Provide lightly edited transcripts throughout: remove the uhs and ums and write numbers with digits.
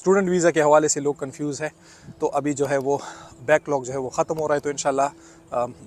Student visa के हवाले से लोग कंफ्यूज है, तो अभी जो है वो बैकलॉग जो है वो ख़त्म हो रहा है। तो इंशाल्लाह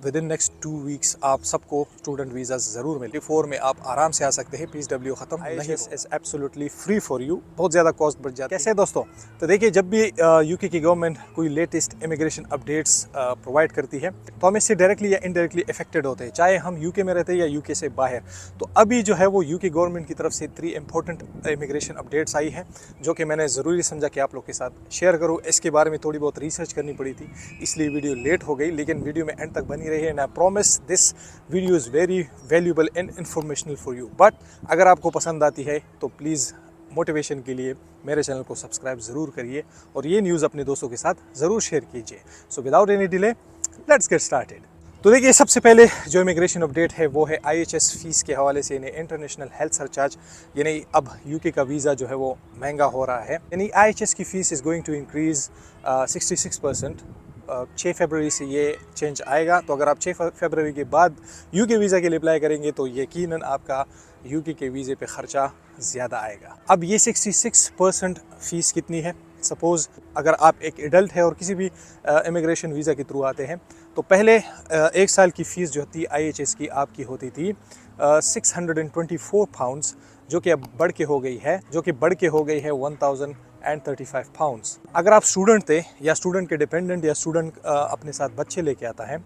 विद इन नेक्स्ट 2 वीक्स आप सबको स्टूडेंट वीज़ा ज़रूर मिले। 4 में आप आराम से आ सकते हैं, PSW ख़त्म नहीं is absolutely free for you. बहुत ज़्यादा कॉस्ट बढ़ जाती है। कैसे दोस्तों, तो देखिए जब भी यूके की गवर्नमेंट कोई लेटेस्ट इमिग्रेशन अपडेट्स प्रोवाइड करती है तो हम इससे डायरेक्टली या इनडायरेक्टली अफेक्टेड होते हैं, चाहे हम यूके में रहते हैं या यूके से बाहर। तो अभी जो है वो यूके गवर्नमेंट की तरफ से 3 इंपॉर्टेंट इमिग्रेशन अपडेट्स आई हैं जो कि मैंने ज़रूरी समझा कि आप लोग के साथ शेयर करूँ। इसके बारे में थोड़ी बहुत रिसर्च करनी पड़ी थी, इसलिए वीडियो लेट हो गई, लेकिन वीडियो में एंड तक बनी रही है। And I promise this video is very valuable and informational for you. But अगर आपको पसंद आती है तो प्लीज़ मोटिवेशन के लिए मेरे चैनल को सब्सक्राइब ज़रूर करिए और ये न्यूज़ अपने दोस्तों के साथ ज़रूर शेयर कीजिए। So without any delay let's get started. तो देखिए सबसे पहले जो इमिग्रेशन अपडेट है वो है IHS फ़ीस के हवाले से, यानी इंटरनेशनल हेल्थ सरचार्ज। यानी अब यूके का वीज़ा जो है वो महंगा हो रहा है, यानी IHS की fees is going to increase 66%। 6 फरवरी से ये चेंज आएगा। तो अगर आप 6 फरवरी के बाद यूके वीज़ा के लिए अप्लाई करेंगे तो यकीनन आपका यूके के वीज़े पे ख़र्चा ज़्यादा आएगा। अब ये 66% फ़ीस कितनी है? सपोज़ अगर आप एक एडल्ट है और किसी भी इमिग्रेशन वीज़ा के थ्रू आते हैं तो पहले 1 साल की फ़ीस जो थी IHS की आपकी होती थी 624 पाउंड्स, जो कि अब बढ़ के हो गई है 1035 पाउंड्स। अगर आप स्टूडेंट थे या स्टूडेंट के डिपेंडेंट या स्टूडेंट अपने साथ बच्चे लेके आता है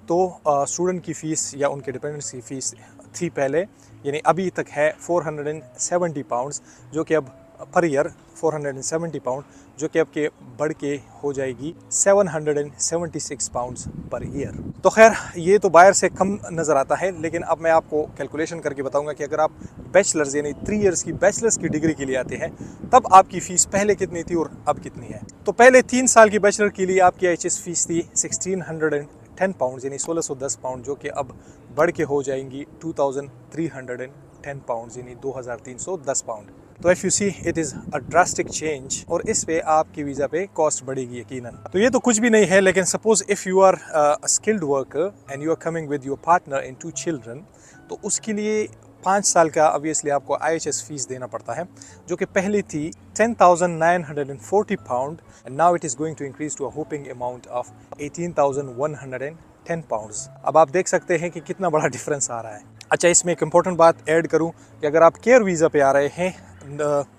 तो स्टूडेंट की फ़ीस या उनके डिपेंडेंट्स की फ़ीस थी पहले, यानी अभी तक है 470 पाउंड्स, जो कि अब पर ईयर 470 पाउंड, जो कि अब के बढ़ के हो जाएगी 776 पाउंड्स पर ईयर। तो खैर ये तो बाहर से कम नज़र आता है, लेकिन अब मैं आपको कैलकुलेशन करके बताऊंगा कि अगर आप बैचलर्स यानी 3 इयर्स की बैचलर्स की डिग्री के लिए आते हैं तब आपकी फ़ीस पहले कितनी थी और अब कितनी है। तो पहले 3 साल की बैचलर के लिए आपकी IHS फ़ीस थी 1610 पाउंड, यानी 1610 पाउंड, जो कि अब बढ़ के हो जाएंगी 2310 पाउंड, यानी 2310 पाउंड। तो if you see it is a drastic change, और इस पे आपकी वीज़ा पे कॉस्ट बढ़ेगी यकीनन। तो ये तो कुछ भी नहीं है, लेकिन suppose if you are a skilled worker and you are coming with your partner and 2 children, तो उसके लिए 5 साल का ऑब्वियसली आपको IHS फ़ीस देना पड़ता है, जो कि पहले थी 10,940 pound and now it is going to increase to a whopping amount of 18,110 pounds. अब आप देख सकते हैं कि कितना बड़ा डिफरेंस आ रहा है। अच्छा, इसमें एक इम्पॉर्टेंट बात ऐड करूं कि अगर आप केयर वीज़ा पे आ रहे हैं,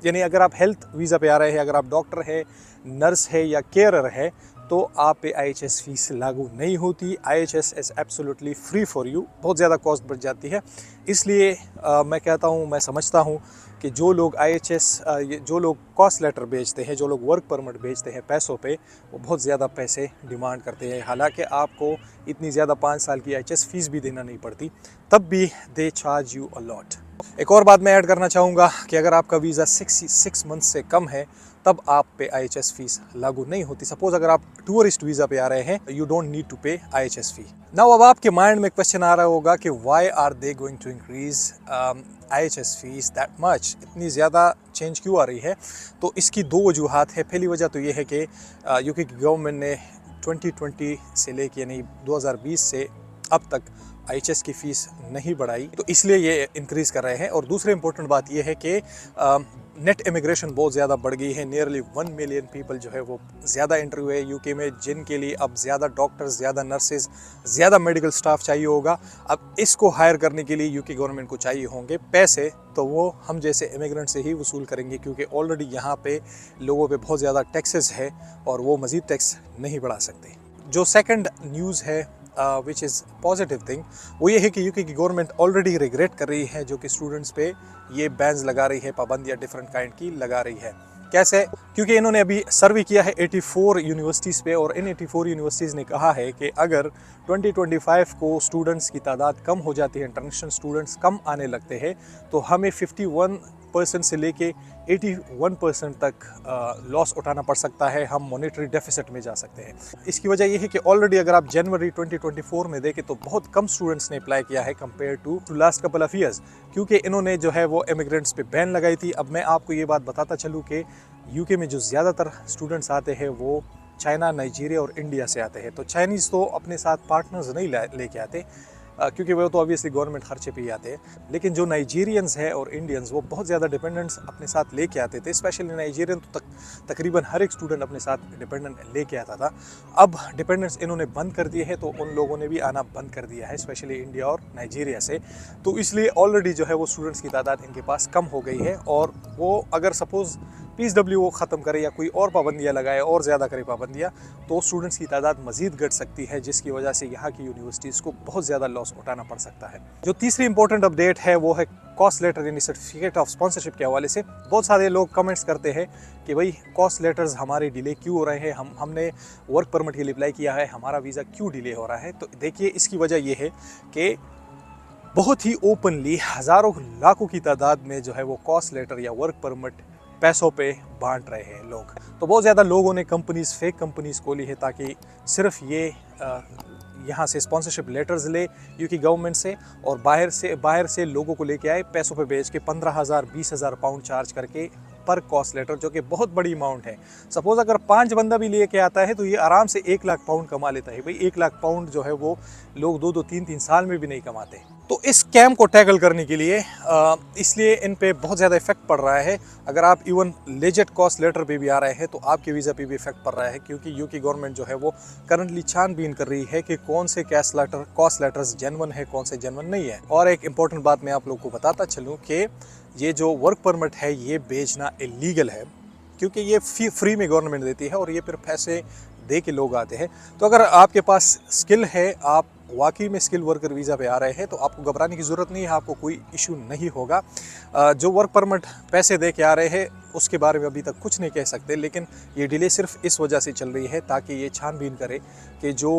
यानी अगर आप हेल्थ वीज़ा पे आ रहे हैं, अगर आप डॉक्टर है, नर्स है या केयरर है, तो आप पे IHS फ़ीस लागू नहीं होती। IHS is absolutely free for you. बहुत ज़्यादा कॉस्ट बढ़ जाती है, इसलिए मैं कहता हूँ, मैं समझता हूँ कि जो लोग IHS जो लोग कॉस्ट लेटर बेचते हैं, जो लोग वर्क परमिट बेचते हैं पैसों पे, वो बहुत ज़्यादा पैसे डिमांड करते हैं। हालांकि आपको इतनी ज़्यादा 5 साल की IHS फ़ीस भी देना नहीं पड़ती, तब भी they charge you a lot. एक और बात मैं ऐड करना चाहूँगा कि अगर आपका वीज़ा 6 मंथ से कम है तब आप पे IHS फ़ीस लागू नहीं होती। सपोज़ अगर आप टूरिस्ट वीज़ा पे आ रहे हैं, you don't need to pay IHS fee. Now अब आपके माइंड में क्वेश्चन आ रहा होगा कि why are they going to increase IHS fees that much, इतनी ज़्यादा चेंज क्यों आ रही है? तो इसकी 2 वजूहात है। पहली वजह तो ये है कि यूके की गवर्नमेंट ने 2020 से लेके यानी 2020 से अब तक IHS की फ़ीस नहीं बढ़ाई, तो इसलिए ये इंक्रीज़ कर रहे हैं। और दूसरी इंपॉर्टेंट बात ये है कि नेट इमिग्रेशन बहुत ज़्यादा बढ़ गई है। नियरली 1 मिलियन पीपल जो है वो ज़्यादा एंटर हुए यूके में, जिनके लिए अब ज़्यादा डॉक्टर्स, ज़्यादा नर्सेज, ज़्यादा मेडिकल स्टाफ चाहिए होगा। अब इसको हायर करने के लिए यूके गवर्नमेंट को चाहिए होंगे पैसे, तो वो हम जैसे इमिग्रेंट से ही वसूल करेंगे, क्योंकि ऑलरेडी यहाँ पे लोगों पे बहुत ज़्यादा टैक्सेस है और वो मज़ीद टैक्स नहीं बढ़ा सकते। जो सेकंड न्यूज़ है विच इज़ पॉजिटिव थिंग, वो ये है कि यूके की गवर्नमेंट ऑलरेडी रिग्रेट कर रही है जो कि स्टूडेंट्स पे ये बैन्स लगा रही है, पाबंदियाँ डिफरेंट काइंड की लगा रही है। कैसे? क्योंकि इन्होंने अभी सर्वे किया है 84 यूनिवर्सिटीज़ पे, और इन 84 यूनिवर्सिटीज़ ने कहा है कि अगर 2025 को स्टूडेंट्स की तादाद कम हो जाती है, इंटरनेशनल स्टूडेंट्स कम आने लगते हैं, तो हमें 51% से लेके 81% तक लॉस उठाना पड़ सकता है, हम मॉनेटरी डेफिसिट में जा सकते हैं। इसकी वजह यह है कि ऑलरेडी अगर आप जनवरी 2024 में देखें तो बहुत कम स्टूडेंट्स ने अप्लाई किया है compare to last couple of years, क्योंकि इन्होंने जो है वो इमिग्रेंट्स पे बैन लगाई थी। अब मैं आपको ये बात बताता चलूँ कि यूके में जो ज़्यादातर स्टूडेंट्स आते हैं वो चाइना, नाइजीरिया और इंडिया से आते हैं। तो चाइनीज़ तो अपने साथ पार्टनर्स नहीं लेके आते, क्योंकि वो तो ऑब्वियसली गवर्नमेंट खर्चे पे ही आते हैं। लेकिन जो नाइजीरियंस है और इंडियंस वो बहुत ज़्यादा डिपेंडेंट्स अपने साथ लेके आते थे, स्पेशली नाइजीरियन तो तकरीबन हर एक स्टूडेंट अपने साथ डिपेंडेंट लेके आता था। अब डिपेंडेंट्स इन्होंने बंद कर दिए हैं, तो उन लोगों ने भी आना बंद कर दिया है, स्पेशली इंडिया और नाइजीरिया से। तो इसलिए ऑलरेडी जो है वो स्टूडेंट्स की तादाद इनके पास कम हो गई है, और वो अगर सपोज़ PSW वो ख़त्म करे या कोई और पाबंदियाँ लगाए और ज़्यादा करे पाबंदियाँ, तो स्टूडेंट्स की तादाद मज़ीद घट सकती है, जिसकी वजह से यहाँ की यूनिवर्सिटीज़ को बहुत ज़्यादा लॉस उठाना पड़ सकता है। जो तीसरी इंपॉर्टेंट अपडेट है वो है कॉस्ट लेटर यानी सर्टिफिकेट ऑफ स्पॉन्सरशिप के हवाले से। बहुत सारे लोग कमेंट्स करते हैं कि भाई कॉस्ट लेटर्स हमारे डिले क्यों हो रहे हैं, हमने वर्क परमिट के लिए अप्लाई किया है, हमारा वीज़ा क्यों डिले हो रहा है। तो देखिए, इसकी वजह ये है कि बहुत ही ओपनली हज़ारों लाखों की तादाद में जो है वो कॉस्ट लेटर या वर्क परमिट पैसों पे बांट रहे हैं लोग। तो बहुत ज़्यादा लोगों ने कंपनीज़, फेक कंपनीज़ खोली है ताकि सिर्फ ये यहाँ से स्पॉन्सरशिप लेटर्स ले यूके गवर्नमेंट से, और बाहर से लोगों को लेके आए पैसों पे बेच के 15,000 20,000 पाउंड चार्ज करके पर कॉस्ट लेटर, जो कि बहुत बड़ी अमाउंट है। सपोज अगर 5 बंदा भी लेके आता है तो ये आराम से 1 लाख पाउंड कमा लेता है। भाई 1 लाख पाउंड जो है वो लोग 2-2 3-3 साल में भी नहीं कमाते। तो इस स्कैम को टैकल करने के लिए इसलिए इन पे बहुत ज़्यादा इफेक्ट पड़ रहा है। अगर आप इवन लेजिट कॉस्ट लेटर पे भी आ रहे हैं तो आपके वीज़ा पे भी इफेक्ट पड़ रहा है, क्योंकि यूके गवर्नमेंट जो है वो करंटली छानबीन कर रही है कि कौन से कॉस्ट लेटर्स जेन्युइन है, कौन से जेन्युइन नहीं है। और एक इंपॉर्टेंट बात मैं आप लोग को बताता चलूँ कि ये जो वर्क परमिट है ये बेचना इलीगल है, क्योंकि ये फ्री में गवर्नमेंट देती है और ये फिर पैसे दे के लोग आते हैं। तो अगर आपके पास स्किल है, आप वाकई में स्किल वर्कर वीज़ा पे आ रहे हैं, तो आपको घबराने की ज़रूरत नहीं है, आपको कोई इशू नहीं होगा। जो वर्क परमिट पैसे दे के आ रहे हैं उसके बारे में अभी तक कुछ नहीं कह सकते, लेकिन ये डिले सिर्फ इस वजह से चल रही है ताकि ये छानबीन करे कि जो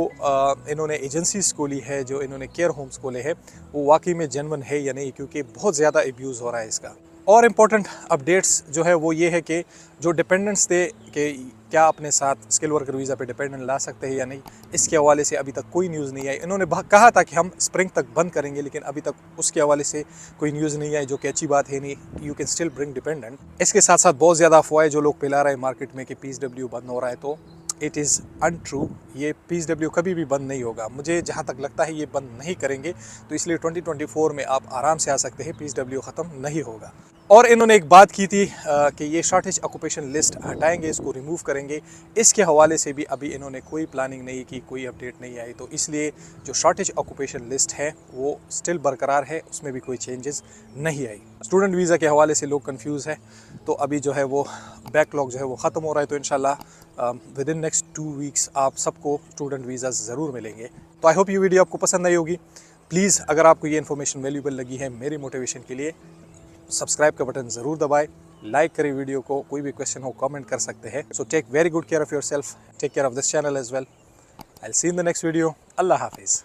इन्होंने एजेंसीज खोली है, जो इन्होंने केयर होम्स खोले हैं, वो वाकई में जेन्युइन है या नहीं, क्योंकि बहुत ज़्यादा एब्यूज़ हो रहा है इसका। और इम्पॉर्टेंट अपडेट्स जो है वो ये है कि जो डिपेंडेंट्स थे कि क्या अपने साथ स्किल वर्कर वीज़ा पे डिपेंडेंट ला सकते हैं या नहीं, इसके हवाले से अभी तक कोई न्यूज़ नहीं आई। इन्होंने कहा था कि हम स्प्रिंग तक बंद करेंगे, लेकिन अभी तक उसके हवाले से कोई न्यूज़ नहीं आई, जो कि अच्छी बात है नहीं। You can still bring dependent. इसके साथ साथ बहुत ज़्यादा अफवाहें जो लोग फैला रहे हैं मार्केट में कि PSW बंद हो रहा है, तो इट इज़ अनट्रू। ये PSW कभी भी बंद नहीं होगा। मुझे जहाँ तक लगता है ये बंद नहीं करेंगे, तो इसलिए 2024 में आप आराम से आ सकते हैं, PSW ख़त्म नहीं होगा। और इन्होंने एक बात की थी कि ये शॉर्टेज ऑक्यूपेशन लिस्ट हटाएंगे, इसको रिमूव करेंगे। इसके हवाले से भी अभी इन्होंने कोई प्लानिंग नहीं की, कोई अपडेट नहीं आई। तो इसलिए जो शॉर्टेज ऑक्यूपेशन लिस्ट है वो स्टिल बरकरार है, उसमें भी कोई चेंजेस नहीं आई। स्टूडेंट वीज़ा के हवाले से लोग कंफ्यूज है, तो अभी जो है वो बैकलॉग जो है वो ख़त्म हो रहा है। तो इंशाल्लाह विद इन नेक्स्ट 2 वीक्स आप सबको स्टूडेंट वीज़ाज़ ज़रूर मिलेंगे। तो आई होप ये वीडियो आपको पसंद आई होगी। प्लीज़ अगर आपको ये इन्फॉर्मेशन वैल्यूबल लगी है मेरी मोटिवेशन के लिए, सब्सक्राइब का बटन ज़रूर दबाएं, लाइक करें वीडियो को, कोई भी क्वेश्चन हो कमेंट कर सकते हैं। So take very good care of yourself, take care of this channel as well. I will see in the next video. अल्लाह हाफिज़।